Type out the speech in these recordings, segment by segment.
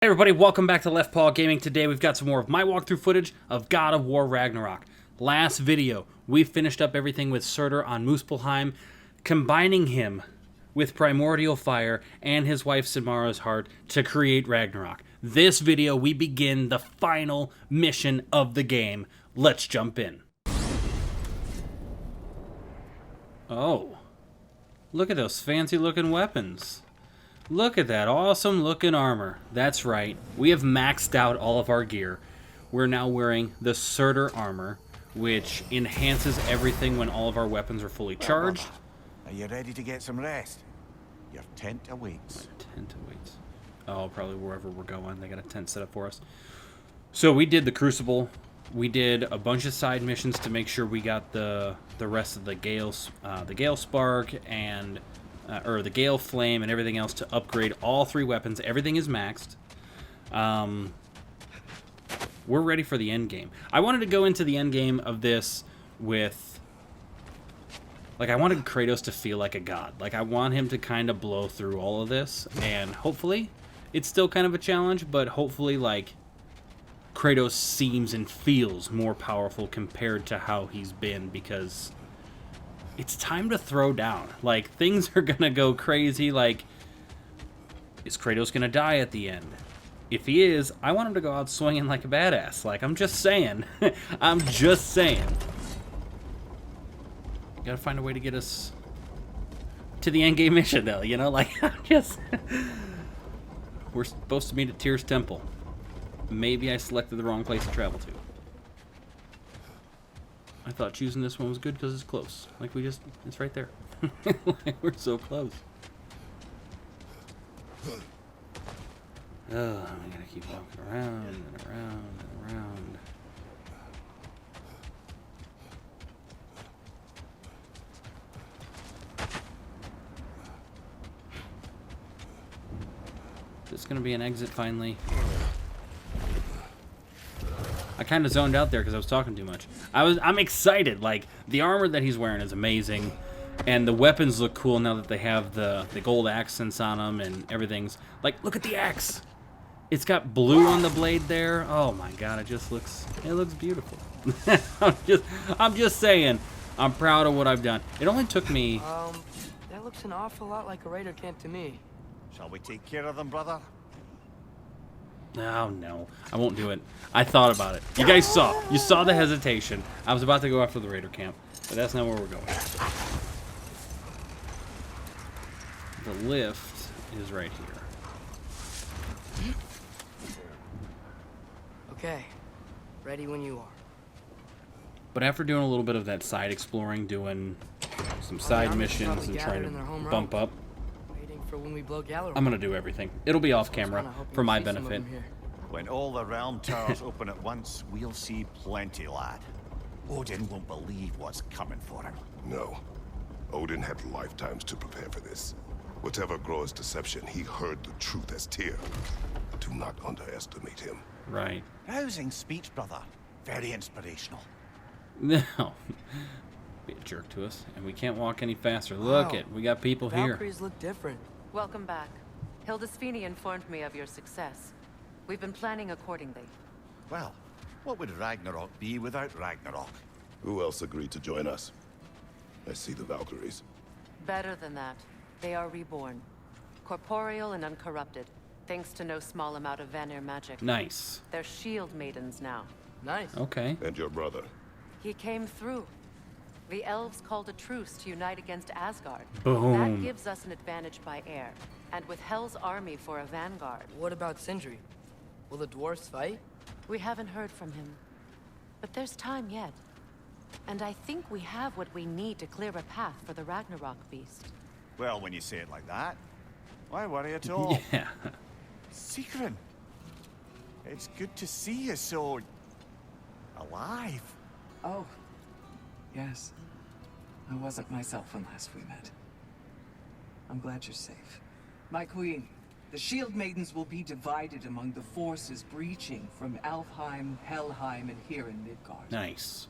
Hey everybody, welcome back to LeftPawGaming. Today we've got some more of my walkthrough footage of God of War Ragnarok. Last video, we finished up everything with Surtur on Muspelheim, combining him with primordial fire and his wife Sigmara's heart to create Ragnarok. This video, we begin the final mission of the game. Let's jump in. Oh, look at those fancy looking weapons. Look at that awesome looking armor. That's right, we have maxed out all of our gear. We're now wearing the Surtur armor, which enhances everything when all of our weapons are fully charged. Are you ready to get some rest? Your tent awaits. Tent awaits. Oh, probably wherever we're going. They got a tent set up for us. So we did the Crucible. We did a bunch of side missions to make sure we got the rest of the Gale Spark and or the Gale Flame and everything else to upgrade all three weapons. Everything is maxed. We're ready for the end game. I wanted to go into the end game of this with, like, I wanted Kratos to feel like a god. Like, I want him to kind of blow through all of this, and hopefully it's still kind of a challenge, but hopefully, like, Kratos seems and feels more powerful compared to how he's been, because it's time to throw down. Like, things are gonna go crazy. Like, is Kratos gonna die at the end? If he is, I want him to go out swinging like a badass. Like, I'm just saying. I'm just saying. Gotta find a way to get us to the end game mission, though, you know? Like, I'm just... We're supposed to meet at Tyr's Temple. Maybe I selected the wrong place to travel to. I thought choosing this one was good because it's close. Like, it's right there. Like, we're so close. Oh, we gotta keep walking around and around and around. There's gonna be an exit finally. I kind of zoned out there because I was talking too much. I'm excited. Like, the armor that he's wearing is amazing, and the weapons look cool now that they have the gold accents on them and everything's like, look at the axe. It's got blue on the blade there. Oh my god, it looks beautiful. I'm just saying, I'm proud of what I've done. It only took me. That looks an awful lot like a raider camp to me. Shall we take care of them, brother? Oh, no. I won't do it. I thought about it. You guys saw. You saw the hesitation. I was about to go after the raider camp, but that's not where we're going. The lift is right here. Okay. Ready when you are. But after doing a little bit of that side exploring, doing some side missions and trying to bump up, For when we blow Galler. I'm gonna do everything. It'll be off camera for my benefit. When all the realm towers open at once, we'll see plenty, lad. Odin won't believe what's coming for him. No. Odin had lifetimes to prepare for this. Whatever Groa's deception, he heard the truth as Tyr. Do not underestimate him. Right. Rousing speech, brother. Very inspirational. No. Be a jerk to us, and we can't walk any faster. Look it, we got people here. Valkyries look different. Welcome back. Hildisfini informed me of your success. We've been planning accordingly. Well, what would Ragnarok be without Ragnarok? Who else agreed to join us? I see the Valkyries. Better than that. They are reborn. Corporeal and uncorrupted, thanks to no small amount of Vanir magic. Nice. They're shield maidens now. Nice. Okay. And your brother. He came through. The elves called a truce to unite against Asgard. Boom. That gives us an advantage by air, and with Hell's army for a vanguard. What about Sindri? Will the dwarves fight? We haven't heard from him. But there's time yet. And I think we have what we need to clear a path for the Ragnarok beast. Well, when you say it like that, why worry at all? Yeah. Secret. It's good to see you so... alive. Oh, yes. I wasn't myself when last we met. I'm glad you're safe. My queen, the Shield Maidens will be divided among the forces breaching from Alfheim, Helheim, and here in Midgard. Nice.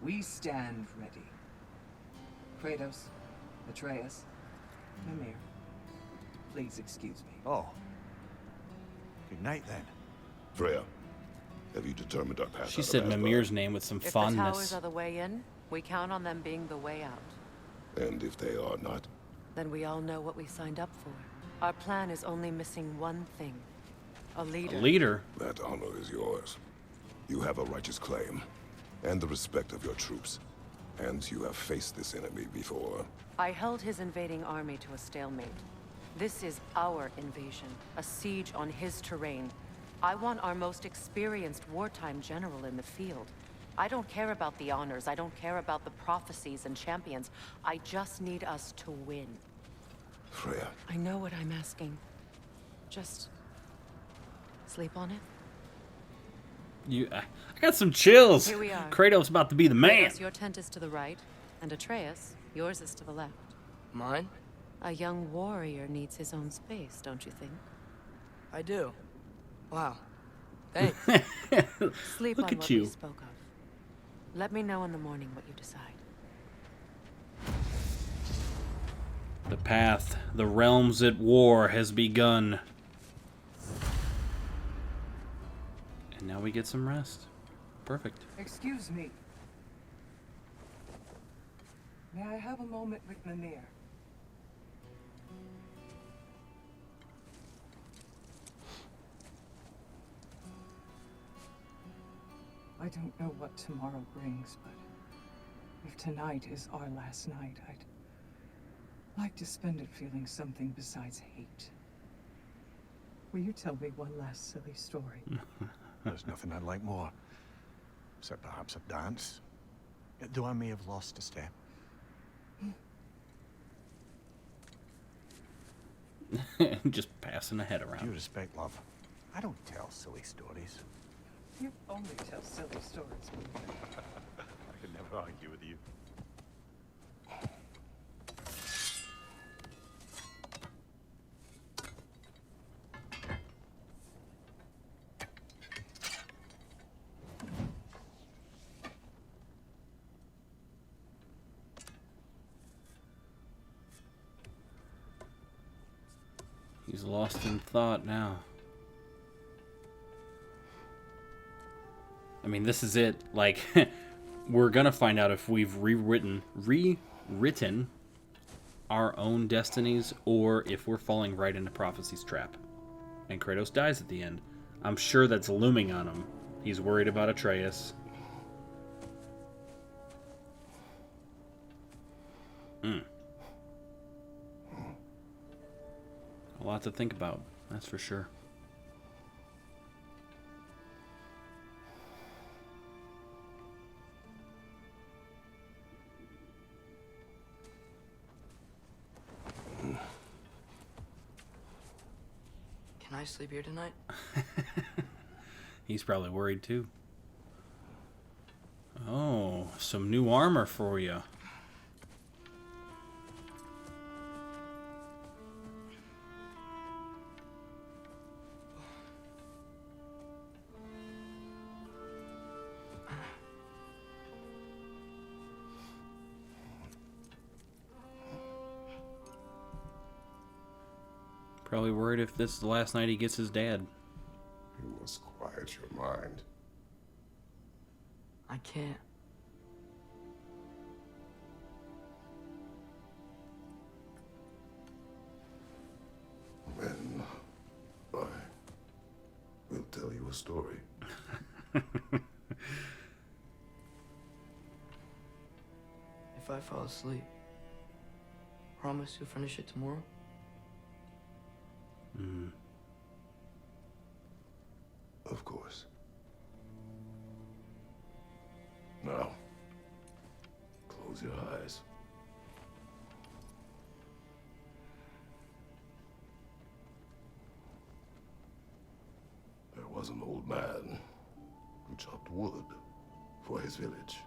We stand ready. Kratos, Atreus, Mimir, please excuse me. Oh. Good night, then. Freya, have you determined our path? She out said of Asgard? Mimir's name with some If the fondness. towers are the way in, we count on them being the way out. And if they are not? Then we all know what we signed up for. Our plan is only missing one thing. A leader. A leader? That honor is yours. You have a righteous claim, and the respect of your troops. And you have faced this enemy before. I held his invading army to a stalemate. This is our invasion, a siege on his terrain. I want our most experienced wartime general in the field. I don't care about the honors, I don't care about the prophecies and champions. I just need us to win. Freya. I know what I'm asking. Just sleep on it. I got some chills. Here we are. Kratos about to be the man. Kratos, your tent is to the right, and Atreus, yours is to the left. Mine? A young warrior needs his own space, don't you think? I do. Wow. Thanks. Sleep Look on at what you. we spoke of. Let me know in the morning what you decide. The path, the realms at war has begun. And now we get some rest. Perfect. Excuse me. May I have a moment with Mimir? I don't know what tomorrow brings, but if tonight is our last night, I'd like to spend it feeling something besides hate. Will you tell me one last silly story? There's nothing I'd like more. Except perhaps a dance. Though I may have lost a step. Just passing the head Due around. respect, love. I don't tell silly stories. You only tell silly stories. I could never argue with you. He's lost in thought now. I mean, this is it. Like, we're gonna find out if we've rewritten our own destinies, or if we're falling right into prophecy's trap. And Kratos dies at the end. I'm sure that's looming on him. He's worried about Atreus. A lot to think about, that's for sure. Can I sleep here tonight? He's probably worried too. Oh, some new armor for you. Probably worried if this is the last night he gets his dad. You must quiet your mind. I can't. Then I will tell you a story. If I fall asleep, promise you'll finish it tomorrow? Of course. Now, close your eyes. There was an old man who chopped wood for his village.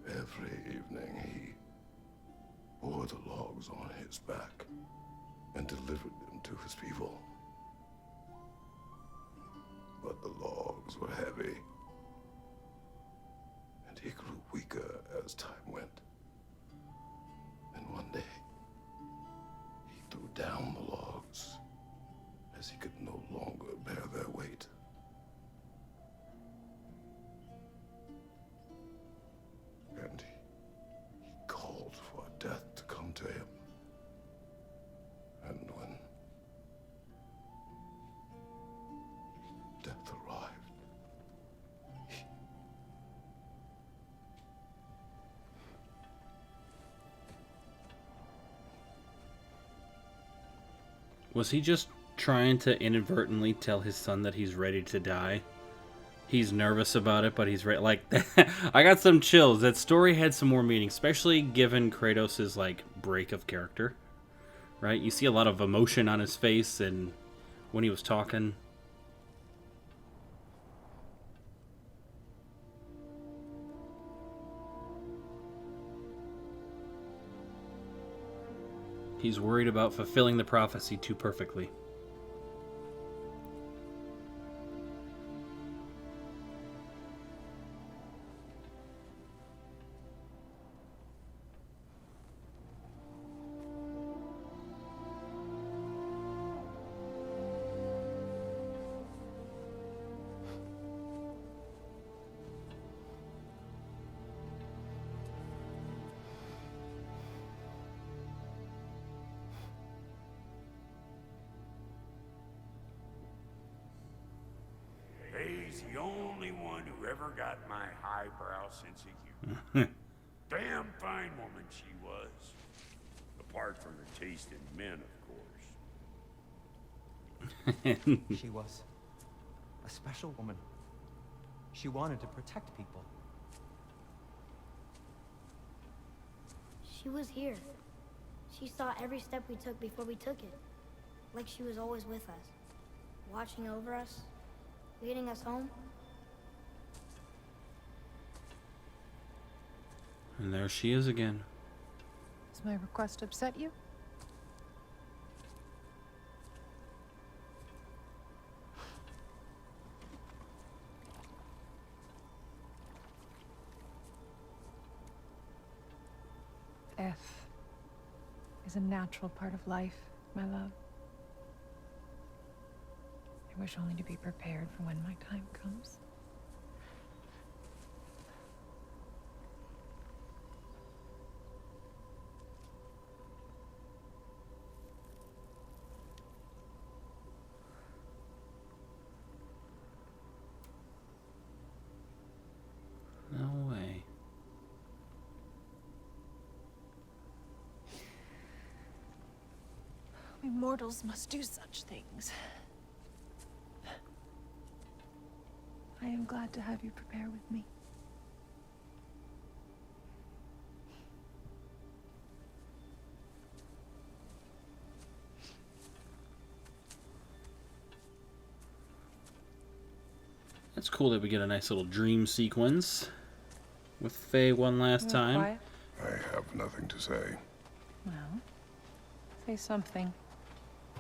Every evening he bore the logs on his back and delivered them to his people. But the logs were heavy, and he grew weaker as time went. And one day, he threw down the logs as he could no longer bear their weight. And he called for death to come to him. And when death arrived, Was he just trying to inadvertently tell his son that he's ready to die? He's nervous about it, but he's ready. Like, I got some chills. That story had some more meaning, especially given Kratos' like break of character. Right? You see a lot of emotion on his face, and when he was talking. He's worried about fulfilling the prophecy too perfectly. He's the only one who ever got my highbrow sense of humor. Damn fine woman she was. Apart from her taste in men, of course. She was a special woman. She wanted to protect people. She was here. She saw every step we took before we took it. Like she was always with us. Watching over us. Leading us home. And there she is again. Does my request upset you? Death is a natural part of life, my love. I wish only to be prepared for when my time comes. No way. We mortals must do such things. I am glad to have you prepare with me. That's cool that we get a nice little dream sequence with Faye one last time. Quiet? I have nothing to say. Well, say something.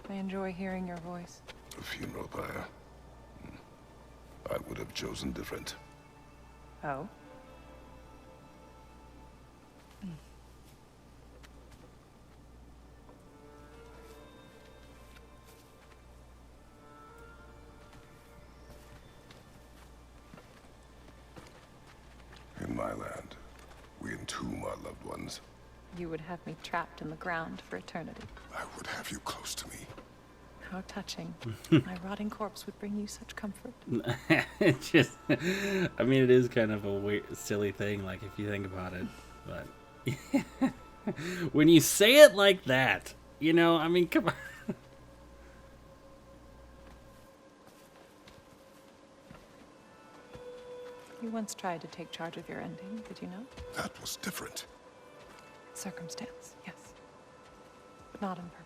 I enjoy hearing your voice. A funeral pyre. I would have chosen different. Oh? In my land, we entomb our loved ones. You would have me trapped in the ground for eternity. I would have you close to me. How touching. My rotting corpse would bring you such comfort. It just, I mean, it is kind of a weird, silly thing, like, if you think about it. But when you say it like that, you know, I mean, come on. You once tried to take charge of your ending, did you know? That was different. Circumstance, yes. But not on purpose.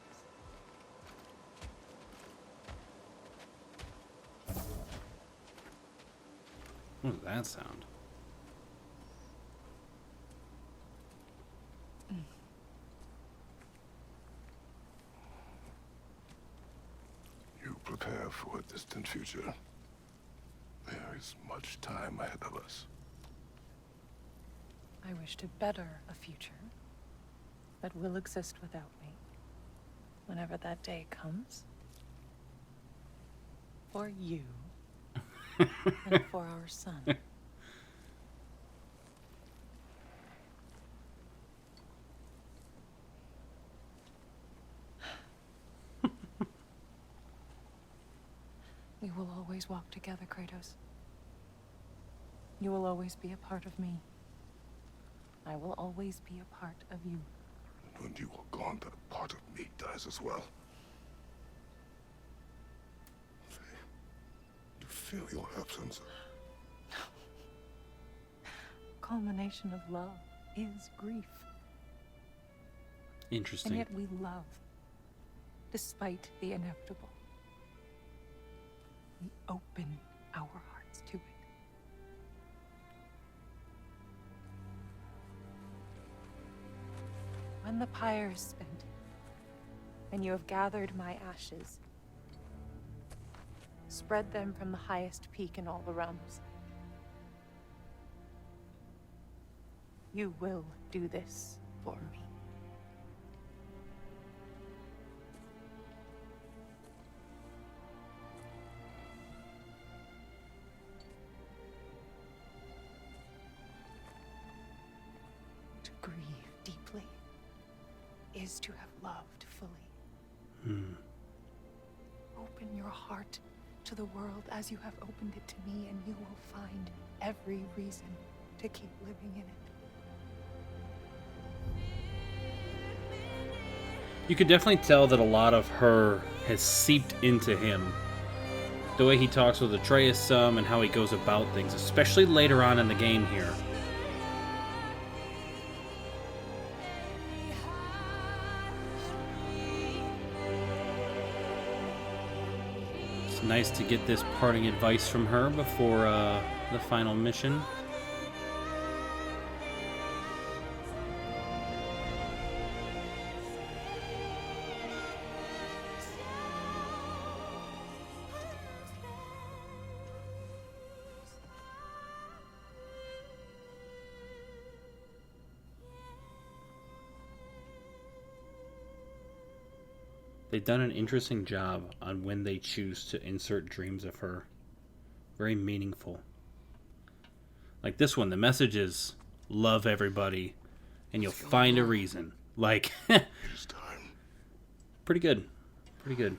What does that sound? You prepare for a distant future. There is much time ahead of us. I wish to better a future that will exist without me. Whenever that day comes, For you. And for our son. We will always walk together, Kratos. You will always be a part of me. I will always be a part of you. When you are gone, that part of me dies as well. Faye, you feel your absence. Culmination of love is grief. Interesting. And yet we love, despite the inevitable. We open our hearts to it. When the pyre is spent, and you have gathered my ashes, spread them from the highest peak in all the realms. You will do this for me. To grieve deeply is to have loved fully. Open your heart to the world as you have opened it to me, and you will find every reason to keep living in it. You could definitely tell that a lot of her has seeped into him. The way he talks with Atreus some and how he goes about things, especially later on in the game here. It's nice to get this parting advice from her before the final mission. They've done an interesting job on when they choose to insert dreams of her. Very meaningful. Like this one, the message is love everybody and you'll find a reason. Like, It's time. pretty good. Pretty good.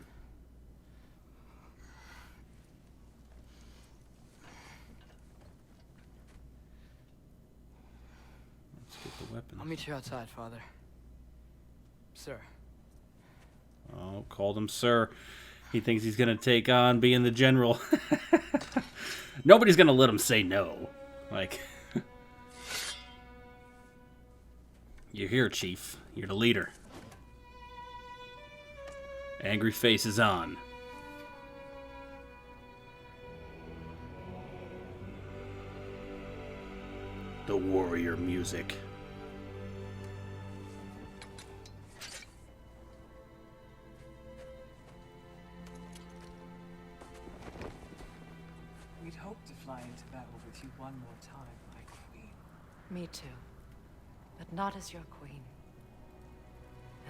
Let's get the weapons. I'll meet you outside, Father. Sir. Oh, called him sir. He thinks he's going to take on being the general. Nobody's going to let him say no. Like, you're here, Chief. You're the leader. Angry face is on. The warrior music. We'd hoped to fly into battle with you one more time, my queen. Me too. But not as your queen.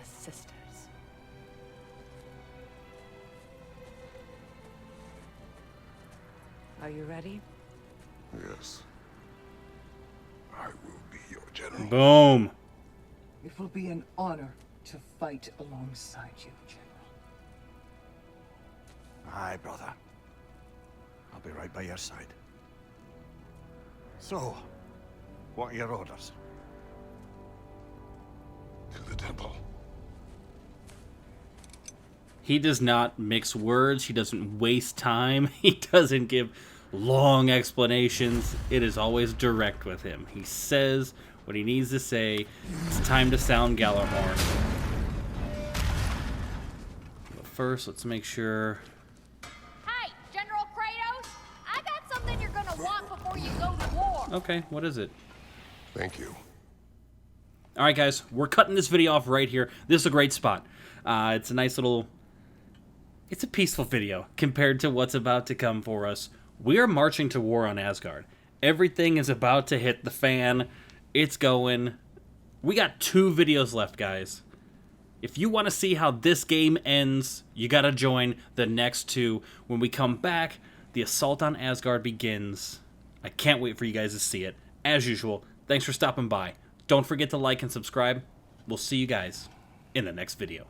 As sisters. Are you ready? Yes. I will be your general. Boom. It will be an honor to fight alongside you, General. Aye, brother. I'll be right by your side. So, what are your orders? To the temple. He does not mix words. He doesn't waste time. He doesn't give long explanations. It is always direct with him. He says what he needs to say. It's time to sound Galahorn. But first, let's make sure. Hey, General Kratos! I got something you're gonna want before you go to war! Okay, what is it? Thank you. All right, guys, we're cutting this video off right here. This is a great spot. It's a nice little... It's a peaceful video compared to what's about to come for us. We are marching to war on Asgard. Everything is about to hit the fan. It's going. We got 2 videos left, guys. If you want to see how this game ends, you got to join the next two. When we come back, the assault on Asgard begins. I can't wait for you guys to see it. As usual, thanks for stopping by. Don't forget to like and subscribe. We'll see you guys in the next video.